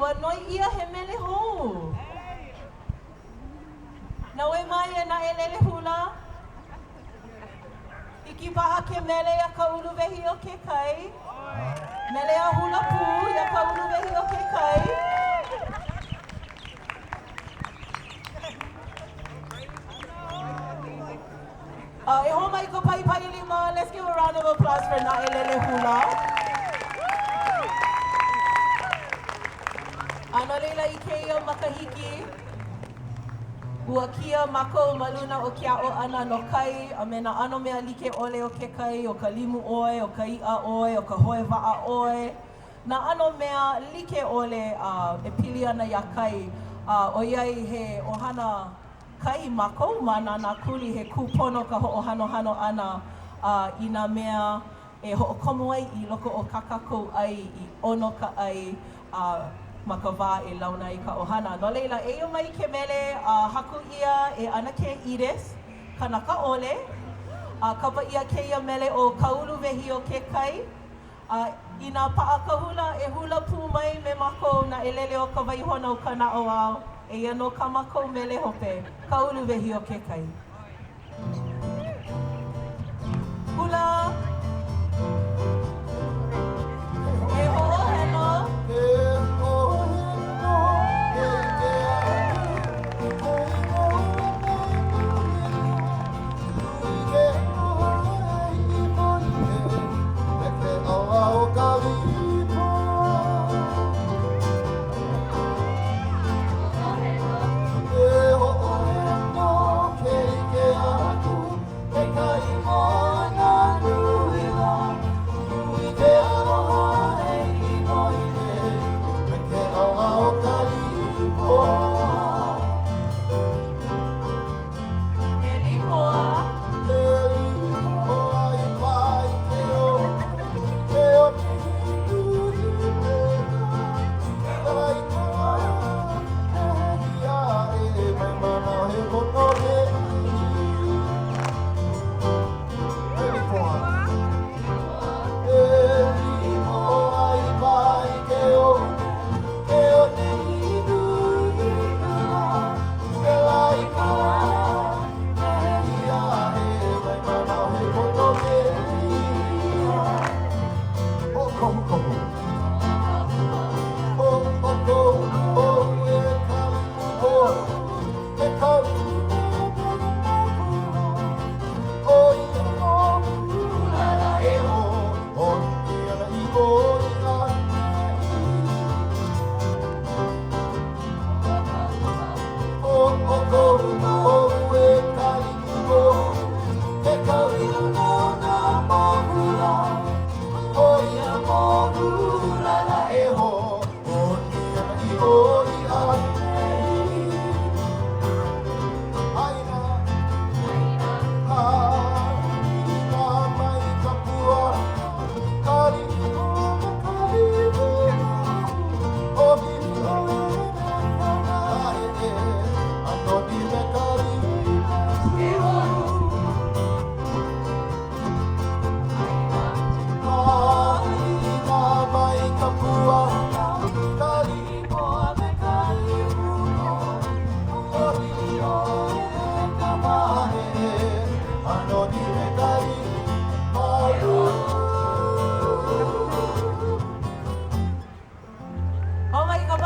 Ua noi ia he mele hou. Na we mai e na e lele hula. Iki paha ke mele a ka ulu wehi o ke kai. Mele a hula pū ia ka ulu wehi o ke kai. E ho mai ka pai pai lima. Let's give a round of applause for na e lele hula. Ano leila i keia makahiki. Ua kia mako maluna o kia o ana no kai, a me na ano mea like ole o ke kai, o ka limu oe, o ka ia oe, o ka hoe waa oe. Na ano mea like ole e pili ana ia kai, o iai he ohana kai mako, mana na kuli he kupono ka ho'ohano hano ana i na mea e ho'okomo ai i loko o kakako ai, i ono ka ai, ma ka wā e launa i ka ohana. No leila, e o mai ke mele haku ia e ana ke Iris, kanaka ole. Kapa ia ke ia mele o kaulu wehi o ke kai. I nā paa ka hula, e hula pū mai me mako na e lele o ka waihona o ka nao au. E ia no ka mako mele hope, kaulu wehi o ke kai. Hula. E ho'oheno. Oh my God,